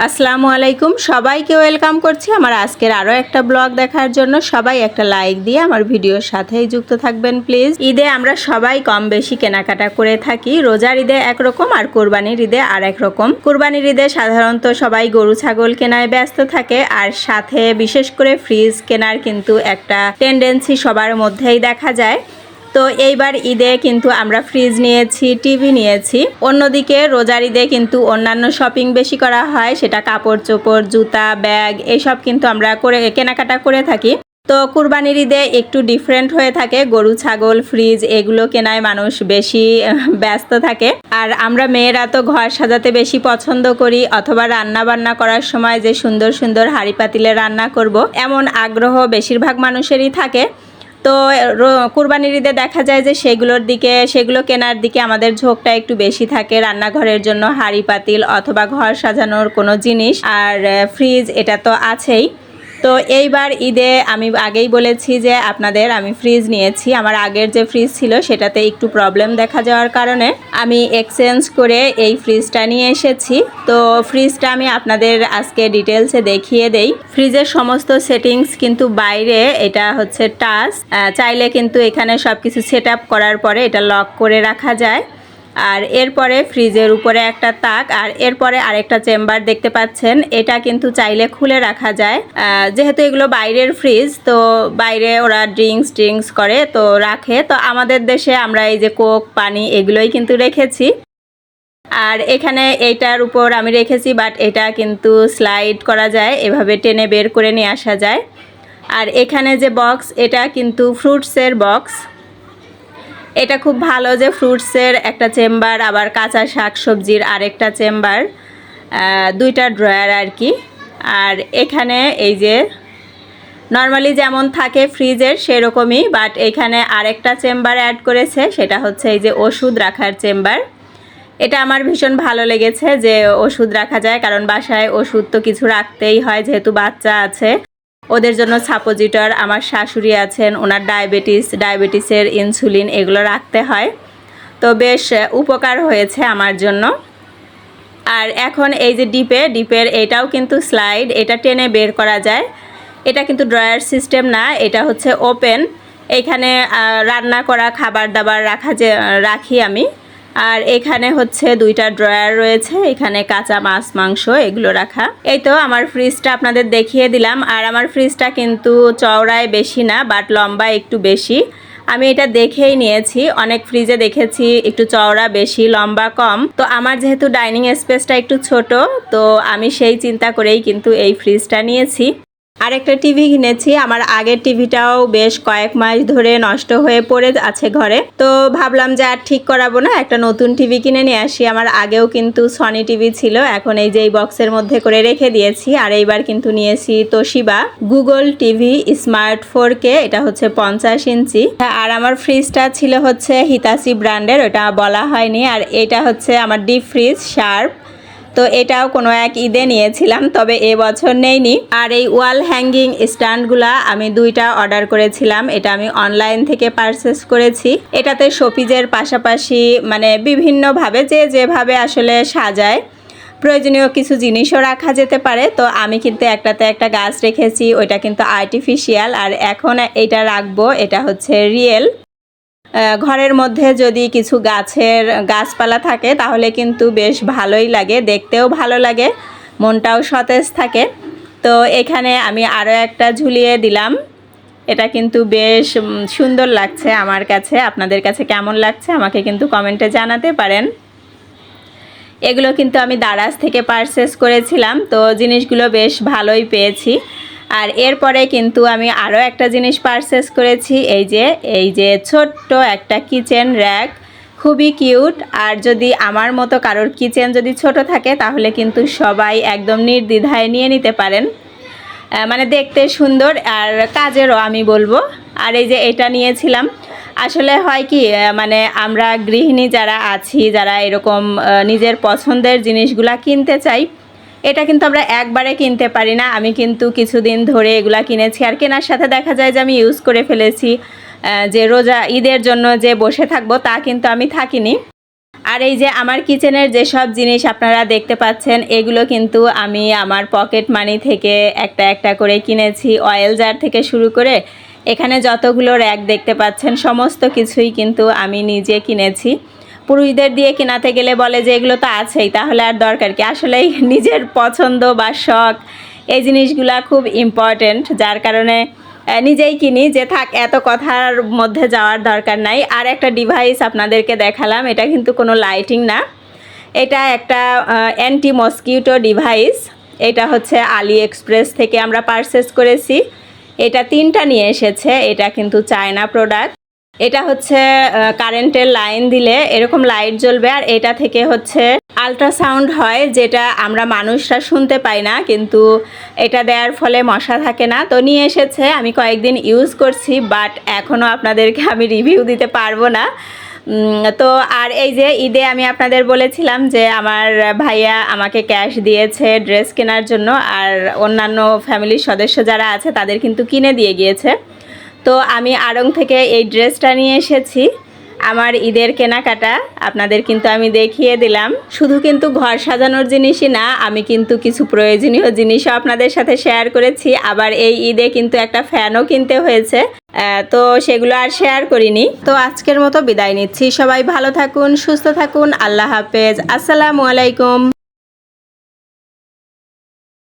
আসসালামু আলাইকুম, সবাইকে ওয়েলকাম করছি আমার আজকের আরও একটা ব্লগ দেখার জন্য। সবাই একটা লাইক দিয়ে আমার ভিডিওর সাথেই যুক্ত থাকবেন প্লিজ। ঈদে আমরা সবাই কম বেশি কেনাকাটা করে থাকি। রোজার ঈদে একরকম আর কোরবানির ঈদে আর এক রকম। কোরবানির ঈদে সাধারণত সবাই গরু ছাগল কেনায় ব্যস্ত থাকে, আর সাথে বিশেষ করে ফ্রিজ কেনার কিন্তু একটা টেন্ডেন্সি সবার মধ্যেই দেখা যায়। তো এইবার ঈদে কিন্তু আমরা ফ্রিজ নিয়েছি, টিভি নিয়েছি। অন্যদিকে রোজার ঈদে কিন্তু অন্যান্য শপিং বেশি করা হয়, সেটা কাপড় চোপড়, জুতা, ব্যাগ এইসব কিন্তু আমরা কেনাকাটা করে থাকি। তো কুরবানির ঈদে একটু ডিফারেন্ট হয়ে থাকে, গরু ছাগল ফ্রিজ এগুলো কেনায় মানুষ বেশি ব্যস্ত থাকে। আর আমরা মেয়েরা তো ঘর সাজাতে বেশি পছন্দ করি, অথবা রান্না বান্না করার সময় যে সুন্দর সুন্দর হাঁড়ি পাতিলে রান্না করব, এমন আগ্রহ বেশিরভাগ মানুষেরই থাকে। তো কুরবানির ঈদে দেখা যায় যে সেগুলো কেনার দিকে আমাদের ঝোঁকটা একটু বেশি থাকে। রান্নাঘরের জন্য হাঁড়ি পাতিল অথবা ঘর সাজানোর কোনো জিনিস, আর ফ্রিজ এটা তো আছেই। তো এইবার ঈদে আমি আগেই বলেছি যে আমি ফ্রিজ নিয়েছি। আমার আগের যে ফ্রিজ ছিল সেটাতে একটু প্রবলেম দেখা যাওয়ার কারণে আমি এক্সচেঞ্জ করে এই ফ্রিজটা নিয়ে এসেছি। তো ফ্রিজটা আমি আপনাদের আজকে ডিটেলসে দেখিয়ে দেই। ফ্রিজের সমস্ত সেটিংস কিন্তু বাইরে, এটা হচ্ছে টাচ, চাইলে কিন্তু এখানে সব কিছু সেট আপ করার পরে এটা লক করে রাখা যায়। আর এরপরে ফ্রিজের উপরে একটা তাক, আর এরপরে আরেকটা চেম্বার দেখতে পাচ্ছেন, এটা কিন্তু চাইলে খুলে রাখা যায়। যেহেতু এগুলো বাইরের ফ্রিজ, তো বাইরে ওরা ড্রিঙ্কস করে তো রাখে। তো আমাদের দেশে আমরা এই যে কোক, পানি এগুলোই কিন্তু রেখেছি। আর এখানে এইটার উপর আমি রেখেছি, বাট এটা কিন্তু স্লাইড করা যায়, এভাবে টেনে বের করে নিয়ে আসা যায়। আর এখানে যে বক্স, এটা কিন্তু ফ্রুটসের বক্স। এটা খুব ভালো যে ফ্রুটসের একটা চেম্বার, আবার কাঁচা শাক সবজির আরেকটা চেম্বার, দুইটা ড্রয়ার আর কি। আর এখানে এই যে নর্মালি যেমন থাকে ফ্রিজের সেরকমই, বাট এখানে আরেকটা চেম্বার অ্যাড করেছে, সেটা হচ্ছে এই যে ওষুধ রাখার চেম্বার। এটা আমার ভীষণ ভালো লেগেছে যে ওষুধ রাখা যায়, কারণ বাসায় ওষুধ তো কিছু রাখতেই হয়, যেহেতু বাচ্চা আছে ওদের জন্য সাপোজিটর, আমার শাশুড়ি আছেন ওনার ডায়াবেটিসের ইনসুলিন এগুলো রাখতে হয়। তো বেশ উপকার হয়েছে আমার জন্য। আর এখন এই যে ডিপের এটাও কিন্তু স্লাইড, এটা টেনে বের করা যায়। এটা কিন্তু ড্রয়ার সিস্টেম না, এটা হচ্ছে ওপেন। এখানে রান্না করা খাবার দাবার রাখি আমি। আর এখানে হচ্ছে দুইটা ড্রয়ার রয়েছে, এখানে কাঁচা মাছ মাংস এগুলো রাখা। এই তো আমার ফ্রিজটা আপনাদের দেখিয়ে দিলাম। আর আমার ফ্রিজটা কিন্তু চওড়ায় বেশি না, বাট লম্বা একটু বেশি। আমি এটা দেখেই নিয়েছি, অনেক ফ্রিজে দেখেছি একটু চওড়া বেশি লম্বা কম। তো আমার যেহেতু ডাইনিং স্পেসটা একটু ছোট, তো আমি সেই চিন্তা করেই কিন্তু এই ফ্রিজটা নিয়েছি। আরেকটা টিভি কিনেছি। আমার আগের টিভিটাও বেশ কয়েক মাস ধরে নষ্ট হয়ে পড়ে আছে ঘরে, তো ভাবলাম যে আর ঠিক করাবো না, একটা নতুন টিভি কিনে নিয়ে আসি। আমার আগেও কিন্তু সনি টিভি ছিল, এখন এই যে এই বক্সের মধ্যে করে রেখে দিয়েছি। আর এইবার কিন্তু নিয়েছি Toshiba Google TV smart 4K, এটা হচ্ছে 50 ইঞ্চি। আর আমার ফ্রিজটা ছিল হচ্ছে হিতাচি ব্র্যান্ডের, ওটা বলা হয়নি। আর এটা হচ্ছে আমার ডিপ ফ্রিজ শার্প, তো এটাও কোনো এক ঈদে নিয়েছিলাম, তবে এবছর নেইনি। আর এই ওয়াল হ্যাঙ্গিং স্ট্যান্ডগুলা আমি দুইটা অর্ডার করেছিলাম, এটা আমি অনলাইন থেকে পারচেস করেছি। এটাতে শোপিজের পাশাপাশি মানে বিভিন্নভাবে যেভাবে আসলে সাজায় প্রয়োজনীয় কিছু জিনিসও রাখা যেতে পারে। তো আমি কিন্তু একটাতে একটা গাছ রেখেছি, ওইটা কিন্তু আর্টিফিশিয়াল। আর এখন এটা রাখবো, এটা হচ্ছে রিয়েল। ঘরের মধ্যে যদি কিছু গাছপালা থাকে তাহলে কিন্তু বেশ ভালোই লাগে, দেখতেও ভালো লাগে, মনটাও সতেজ থাকে। তো এখানে আমি আরও একটা ঝুলিয়ে দিলাম, এটা কিন্তু বেশ সুন্দর লাগছে আমার কাছে। আপনাদের কাছে কেমন লাগছে আমাকে কিন্তু কমেন্টে জানাতে পারেন। এগুলো কিন্তু আমি দারাজ থেকে পারচেস করেছিলাম, তো জিনিসগুলো বেশ ভালোই পেয়েছি। আর এরপরে কিন্তু আমি আরও একটা জিনিস পারচেস করেছি, এই যে ছোট্ট একটা কিচেন র্যাক, খুবই কিউট। আর যদি আমার মতো কারোর কিচেন যদি ছোট থাকে তাহলে কিন্তু সবাই একদম নির্দ্বিধায় নিয়ে নিতে পারেন, মানে দেখতে সুন্দর আর কাজেরও আমি বলবো। আর এই যে এটা নিয়েছিলাম, আসলে হয় কি, মানে আমরা গৃহিণী যারা আছি, যারা এরকম নিজের পছন্দের জিনিসগুলা কিনতে চাই, এটা কিন্তু আমরা একবারে কিনতে পারি না। আমি কিন্তু কিছুদিন ধরে এগুলা কিনেছি, আর কেনার সাথে দেখা যায় যে আমি ইউজ করে ফেলেছি। যে রোজা ঈদের জন্য যে বসে থাকবো তা কিন্তু আমি থাকিনি। আর এই যে আমার কিচেনের যেসব জিনিস আপনারা দেখতে পাচ্ছেন এগুলো কিন্তু আমি আমার পকেট মানি থেকে একটা একটা করে কিনেছি। অয়েল জার থেকে শুরু করে এখানে যতগুলো র্যাক দেখতে পাচ্ছেন সমস্ত কিছুই কিন্তু আমি নিজে কিনেছি। পুরুষদের দিয়ে কেনাতে গেলে বলে যে এগুলো তো আছেই, তাহলে আর দরকার কি। আসলেই নিজের পছন্দ বা শখ এই জিনিসগুলা খুব ইম্পর্ট্যান্ট, যার কারণে নিজেই কিনি যে থাক এত কথার মধ্যে যাওয়ার দরকার নাই। আর একটা ডিভাইস আপনাদেরকে দেখালাম, এটা কিন্তু কোনো লাইটিং না, এটা একটা অ্যান্টি মসকিউটো ডিভাইস। এটা হচ্ছে আলি এক্সপ্রেস থেকে আমরা পারচেস করেছি। এটা 3টা নিয়ে এসেছে, এটা কিন্তু চায়না প্রোডাক্ট। এটা হচ্ছে কারেন্টের লাইন দিলে এরকম লাইট জ্বলবে, আর এটা থেকে হচ্ছে আল্ট্রাসাউন্ড হয়, যেটা আমরা মানুষরা শুনতে পাই না, কিন্তু এটা দেওয়ার ফলে মশা থাকে না। তো নিয়ে এসেছে, আমি কয়েকদিন ইউজ করছি, বাট এখনও আপনাদেরকে আমি রিভিউ দিতে পারবো না। তো আর এই যে ঈদে আমি আপনাদের বলেছিলাম যে আমার ভাইয়া আমাকে ক্যাশ দিয়েছে ড্রেস কেনার জন্য, আর অন্যান্য ফ্যামিলির সদস্য যারা আছে তাদের কিন্তু কিনে দিয়ে গিয়েছে। তো আমি আড়ং থেকে এই ড্রেসটা নিয়ে এসেছি। আমার ঈদের কেনাকাটা আপনাদের কিন্তু আমি দেখিয়ে দিলাম। শুধু কিন্তু ঘর সাজানোর জিনিসই না, আমি কিন্তু কিছু প্রয়োজনীয় জিনিসও আপনাদের সাথে শেয়ার করেছি। আবার এই ঈদে কিন্তু একটা ফ্যানও কিনতে হয়েছে, তো সেগুলো আর শেয়ার করিনি। তো আজকের মতো বিদায় নিচ্ছি। সবাই ভালো থাকুন, সুস্থ থাকুন। আল্লাহ হাফেজ, আসসালামু আলাইকুম।